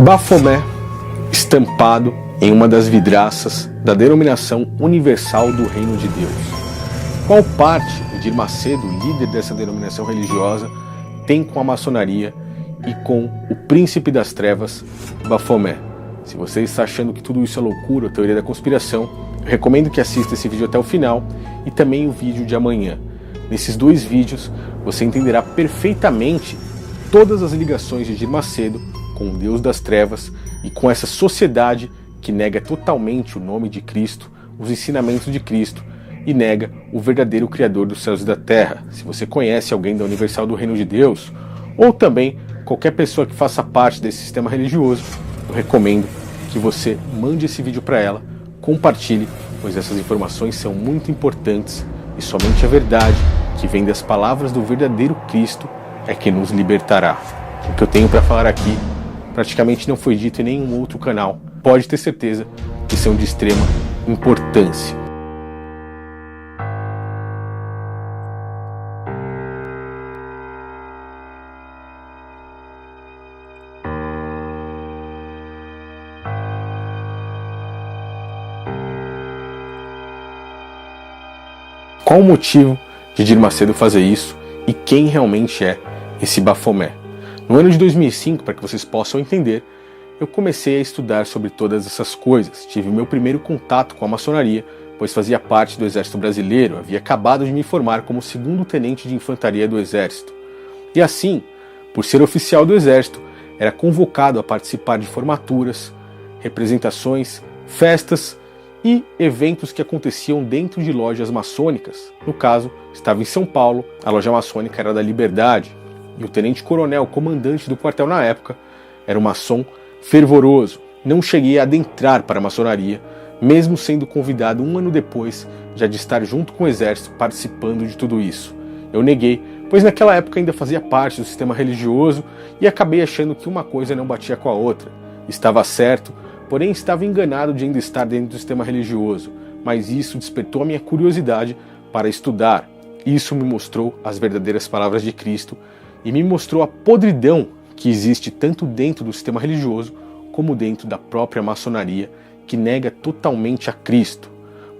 Bafomé estampado em uma das vidraças da denominação universal do Reino de Deus. Qual parte Edir Macedo, líder dessa denominação religiosa, tem com a maçonaria e com o príncipe das trevas, Bafomé? Se você está achando que tudo isso é loucura ou teoria da conspiração, eu recomendo que assista esse vídeo até o final e também o vídeo de amanhã. Nesses dois vídeos você entenderá perfeitamente todas as ligações de Edir Macedo com o Deus das Trevas e com essa sociedade que nega totalmente o nome de Cristo, os ensinamentos de Cristo e nega o verdadeiro Criador dos céus e da terra. Se você conhece alguém da Universal do Reino de Deus, ou também qualquer pessoa que faça parte desse sistema religioso, eu recomendo que você mande esse vídeo para ela, compartilhe, pois essas informações são muito importantes e somente a verdade, que vem das palavras do verdadeiro Cristo, é que nos libertará. O que eu tenho para falar aqui praticamente não foi dito em nenhum outro canal. Pode ter certeza que são de extrema importância. Qual o motivo de Edir Macedo fazer isso e quem realmente é esse Bafomé? No ano de 2005, para que vocês possam entender, eu comecei a estudar sobre todas essas coisas. Tive meu primeiro contato com a maçonaria, pois fazia parte do Exército Brasileiro, havia acabado de me formar como segundo tenente de infantaria do Exército. E assim, por ser oficial do Exército, era convocado a participar de formaturas, representações, festas e eventos que aconteciam dentro de lojas maçônicas. No caso, estava em São Paulo, a loja maçônica era da Liberdade, e o tenente-coronel, comandante do quartel na época, era um maçom fervoroso. Não cheguei a adentrar para a maçonaria, mesmo sendo convidado um ano depois, já de estar junto com o exército participando de tudo isso. Eu neguei, pois naquela época ainda fazia parte do sistema religioso e acabei achando que uma coisa não batia com a outra. Estava certo, porém estava enganado de ainda estar dentro do sistema religioso, mas isso despertou a minha curiosidade para estudar. Isso me mostrou as verdadeiras palavras de Cristo e me mostrou a podridão que existe tanto dentro do sistema religioso como dentro da própria maçonaria, que nega totalmente a Cristo.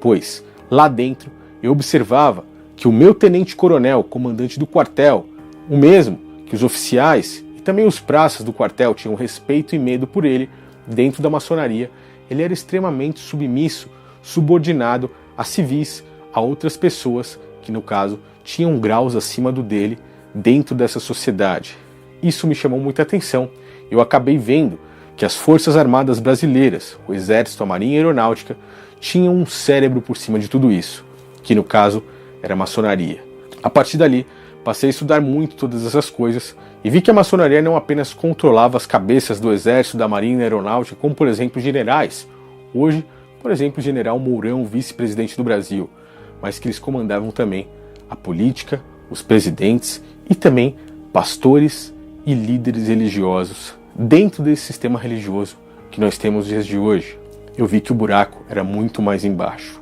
Pois, lá dentro, eu observava que o meu tenente-coronel, comandante do quartel, o mesmo que os oficiais e também os praças do quartel tinham respeito e medo por ele, dentro da maçonaria, ele era extremamente submisso, subordinado a civis, a outras pessoas que, no caso, tinham graus acima do dele dentro dessa sociedade. Isso me chamou muita atenção. Eu acabei vendo que as Forças Armadas Brasileiras, o Exército, a Marinha e a Aeronáutica, tinham um cérebro por cima de tudo isso, que no caso era a maçonaria. A partir dali, passei a estudar muito todas essas coisas e vi que a maçonaria não apenas controlava as cabeças do Exército, da Marinha e da Aeronáutica, como por exemplo generais. Hoje, por exemplo, o general Mourão, vice-presidente do Brasil, mas que eles comandavam também a política, os presidentes e também pastores e líderes religiosos dentro desse sistema religioso que nós temos nos dias de hoje. Eu vi que o buraco era muito mais embaixo.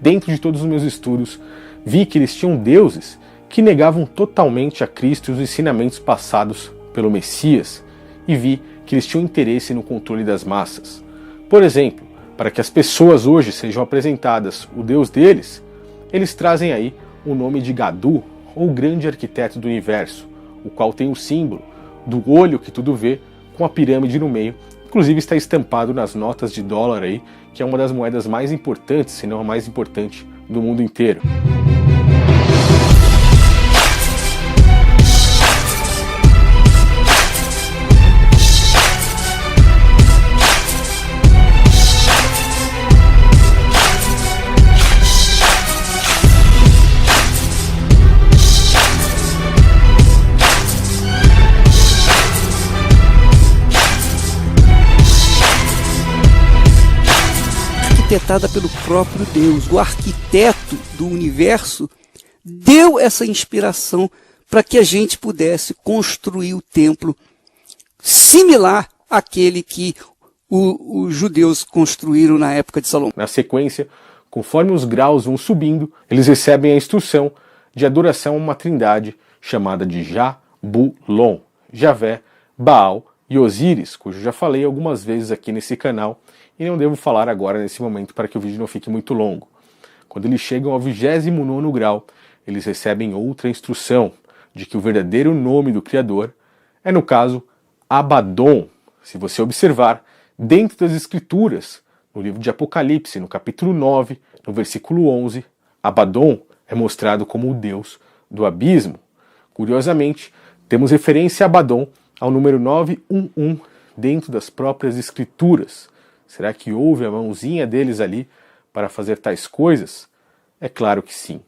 Dentro de todos os meus estudos, vi que eles tinham deuses que negavam totalmente a Cristo e os ensinamentos passados pelo Messias, e vi que eles tinham interesse no controle das massas. Por exemplo, para que as pessoas hoje sejam apresentadas o Deus deles, eles trazem aí o nome de Gadu, ou grande arquiteto do universo, o qual tem o símbolo do olho que tudo vê, com a pirâmide no meio. Inclusive está estampado nas notas de dólar aí, que é uma das moedas mais importantes, se não a mais importante, do mundo inteiro. Arquitetada pelo próprio Deus, o arquiteto do universo deu essa inspiração para que a gente pudesse construir o templo similar àquele que os judeus construíram na época de Salomão. Na sequência, conforme os graus vão subindo, eles recebem a instrução de adoração a uma trindade chamada de Jabulon, Javé, Baal e Osíris, cujo eu já falei algumas vezes aqui nesse canal e não devo falar agora nesse momento para que o vídeo não fique muito longo. Quando eles chegam ao 29º grau, eles recebem outra instrução de que o verdadeiro nome do Criador é, no caso, Abaddon. Se você observar, dentro das Escrituras, no livro de Apocalipse, no capítulo 9, no versículo 11, Abaddon é mostrado como o Deus do abismo. Curiosamente, temos referência a Abaddon ao número 911 dentro das próprias Escrituras. Será que houve a mãozinha deles ali para fazer tais coisas? É claro que sim.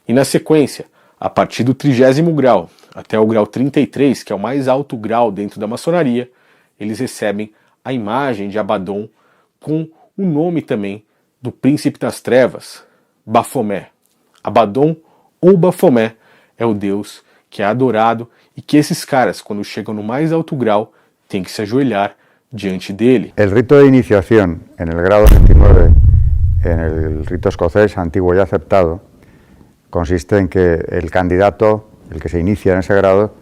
E na sequência, a partir do 30º grau até o grau 33, que é o mais alto grau dentro da maçonaria, eles recebem a imagem de Abaddon com o nome também do príncipe das trevas, Bafomé. Abaddon ou Bafomé é o deus que é adorado e que esses caras, quando chegam no mais alto grau, têm que se ajoelhar diante dele. El rito de iniciación en el grado 29, en el rito escocés antiguo y aceptado, consiste en que el candidato, el que se inicia en ese grado,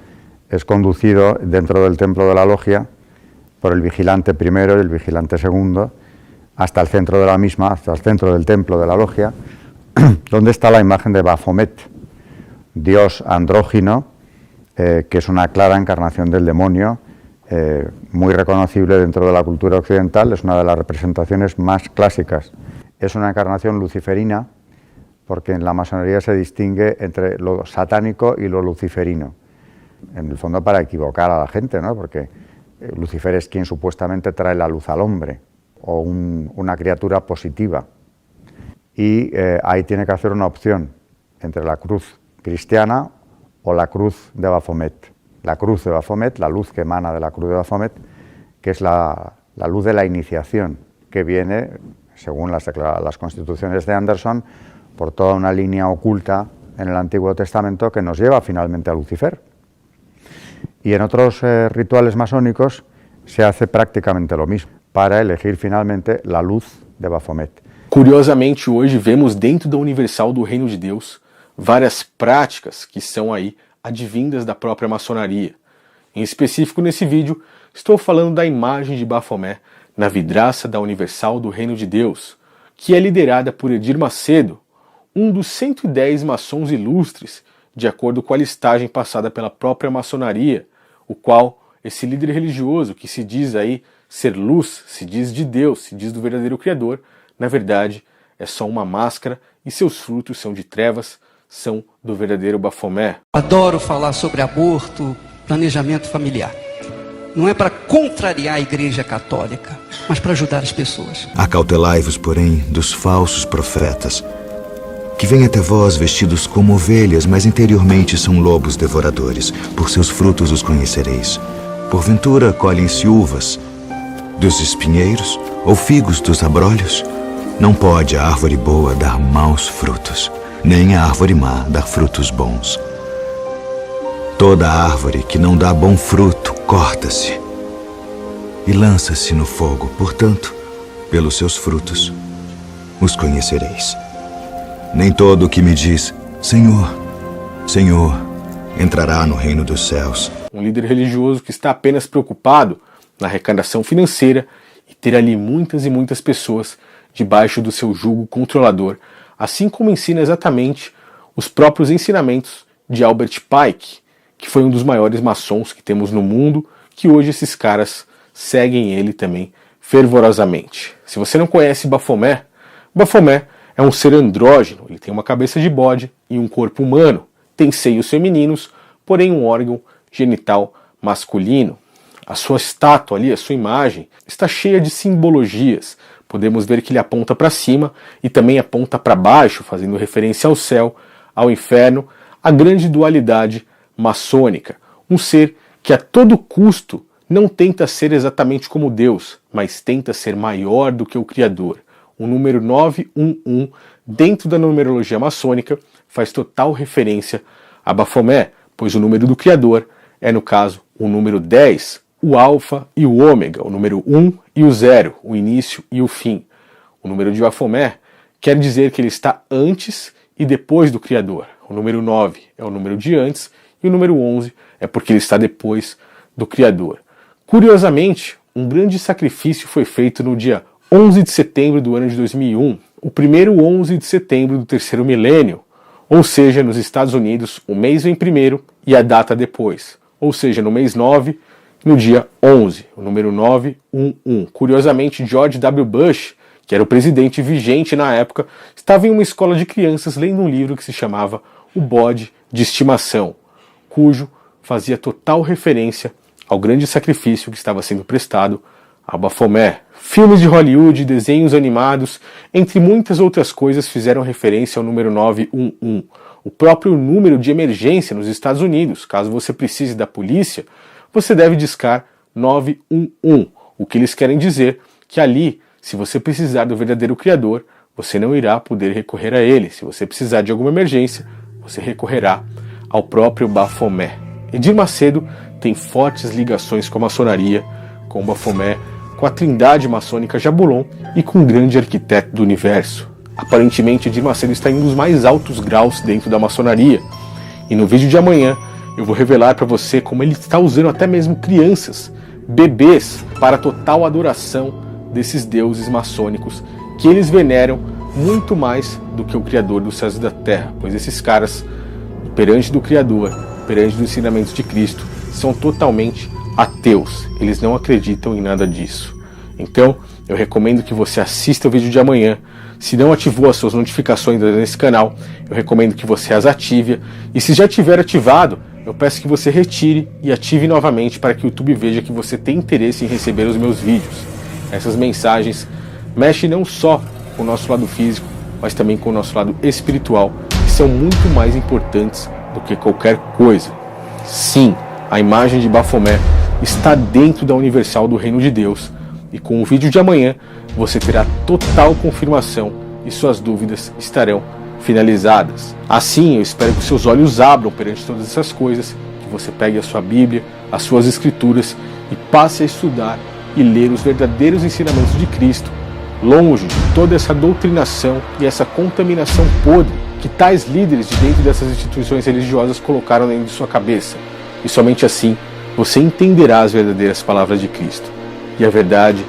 es conducido dentro del templo de la logia por el vigilante primero y el vigilante segundo hasta el centro de la misma, hasta el centro del templo de la logia, donde está la imagen de Baphomet, dios andrógino, que es una clara encarnación del demonio, muy reconocible dentro de la cultura occidental, es una de las representaciones más clásicas. Es una encarnación luciferina, porque en la masonería se distingue entre lo satánico y lo luciferino, en el fondo para equivocar a la gente, ¿no? Porque Lucifer es quien supuestamente trae la luz al hombre, o una criatura positiva, y ahí tiene que hacer una opción entre la cruz cristiana o la cruz de Baphomet. La cruz de Baphomet, la luz que emana de la cruz de Baphomet, que es la luz de la iniciación, que viene, según las constituciones de Anderson, por toda una línea oculta en el Antiguo Testamento que nos lleva finalmente a Lucifer. Y en otros rituales masónicos se hace prácticamente lo mismo, para elegir finalmente la luz de Baphomet. Curiosamente, hoje vemos dentro da Universal do Reino de Deus várias práticas que são aí advindas da própria maçonaria. Em específico, nesse vídeo, estou falando da imagem de Baphomet na vidraça da Universal do Reino de Deus, que é liderada por Edir Macedo, um dos 110 maçons ilustres, de acordo com a listagem passada pela própria maçonaria, o qual esse líder religioso que se diz aí ser luz, se diz de Deus, se diz do verdadeiro Criador, na verdade é só uma máscara e seus frutos são de trevas, são do verdadeiro Baphomet. Adoro falar sobre aborto, planejamento familiar. Não é para contrariar a Igreja Católica, mas para ajudar as pessoas. Acautelai-vos, porém, dos falsos profetas, que vêm até vós vestidos como ovelhas, mas interiormente são lobos devoradores. Por seus frutos os conhecereis. Porventura colhem-se uvas dos espinheiros ou figos dos abrolhos? Não pode a árvore boa dar maus frutos, nem a árvore má dar frutos bons. Toda árvore que não dá bom fruto, corta-se e lança-se no fogo. Portanto, pelos seus frutos os conhecereis. Nem todo o que me diz, Senhor, Senhor, entrará no reino dos céus. Um líder religioso que está apenas preocupado na arrecadação financeira e ter ali muitas e muitas pessoas debaixo do seu jugo controlador, assim como ensina exatamente os próprios ensinamentos de Albert Pike, que foi um dos maiores maçons que temos no mundo, que hoje esses caras seguem ele também fervorosamente. Se você não conhece Baphomet, Baphomet é um ser andrógeno, ele tem uma cabeça de bode e um corpo humano, tem seios femininos, porém um órgão genital masculino. A sua estátua ali, a sua imagem, está cheia de simbologias. Podemos ver que ele aponta para cima e também aponta para baixo, fazendo referência ao céu, ao inferno, a grande dualidade maçônica. Um ser que a todo custo não tenta ser exatamente como Deus, mas tenta ser maior do que o Criador. O número 911, dentro da numerologia maçônica, faz total referência a Baphomet, pois o número do Criador é, no caso, o número 10, o alfa e o ômega, o número 1 e o 0, o início e o fim. O número de Baphomet quer dizer que ele está antes e depois do Criador. O número 9 é o número de antes e o número 11 é porque ele está depois do Criador. Curiosamente, um grande sacrifício foi feito no dia 11 de setembro do ano de 2001, o primeiro 11 de setembro do terceiro milênio, ou seja, nos Estados Unidos o mês vem primeiro e a data depois, ou seja, no mês 9, no dia 11, o número 911. Curiosamente, George W. Bush, que era o presidente vigente na época, estava em uma escola de crianças lendo um livro que se chamava O Bode de Estimação, cujo fazia total referência ao grande sacrifício que estava sendo prestado a Baphomet. Filmes de Hollywood, desenhos animados, entre muitas outras coisas, fizeram referência ao número 911, o próprio número de emergência nos Estados Unidos. Caso você precise da polícia, você deve discar 911, o que eles querem dizer que ali, se você precisar do verdadeiro Criador, você não irá poder recorrer a ele. Se você precisar de alguma emergência, você recorrerá ao próprio Baphomet. Edir Macedo tem fortes ligações com a maçonaria, com o Baphomet, com a trindade maçônica Jabulon e com o grande arquiteto do universo. Aparentemente, Edir Macedo está em um dos mais altos graus dentro da maçonaria. E no vídeo de amanhã, eu vou revelar para você como ele está usando até mesmo crianças, bebês, para a total adoração desses deuses maçônicos, que eles veneram muito mais do que o Criador dos céus e da terra, pois esses caras, perante do Criador, perante dos ensinamentos de Cristo, são totalmente ateus. Eles não acreditam em nada disso. Então, eu recomendo que você assista o vídeo de amanhã. Se não ativou as suas notificações nesse canal, eu recomendo que você as ative. E se já tiver ativado, eu peço que você retire e ative novamente para que o YouTube veja que você tem interesse em receber os meus vídeos. Essas mensagens mexem não só com o nosso lado físico, mas também com o nosso lado espiritual, que são muito mais importantes do que qualquer coisa. Sim, a imagem de Baphomet está dentro da Universal do Reino de Deus, e com o vídeo de amanhã você terá total confirmação e suas dúvidas estarão finalizadas. Assim, eu espero que seus olhos abram perante todas essas coisas, que você pegue a sua Bíblia, as suas Escrituras e passe a estudar e ler os verdadeiros ensinamentos de Cristo, longe de toda essa doutrinação e essa contaminação podre que tais líderes de dentro dessas instituições religiosas colocaram dentro de sua cabeça. E somente assim você entenderá as verdadeiras palavras de Cristo. E a verdade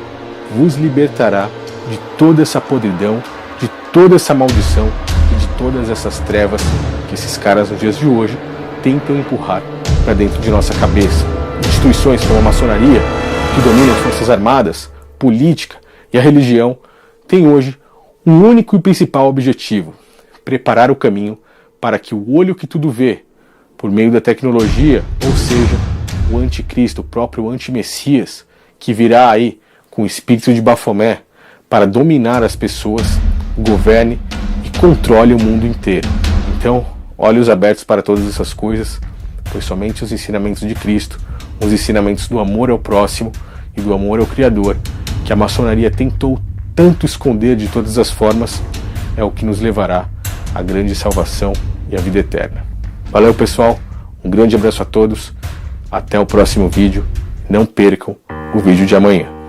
vos libertará de toda essa podridão, de toda essa maldição e de todas essas trevas que esses caras nos dias de hoje tentam empurrar para dentro de nossa cabeça. Instituições como a maçonaria, que dominam as forças armadas, política e a religião, têm hoje um único e principal objetivo: preparar o caminho para que o olho que tudo vê, por meio da tecnologia, ou seja, o anticristo, o próprio antimessias, que virá aí com o espírito de Baphomet para dominar as pessoas, governe e controle o mundo inteiro. Então, olhos abertos para todas essas coisas, pois somente os ensinamentos de Cristo, os ensinamentos do amor ao próximo e do amor ao Criador, que a maçonaria tentou tanto esconder de todas as formas, é o que nos levará à grande salvação e à vida eterna. Valeu, pessoal, um grande abraço a todos, até o próximo vídeo, não percam o vídeo de amanhã.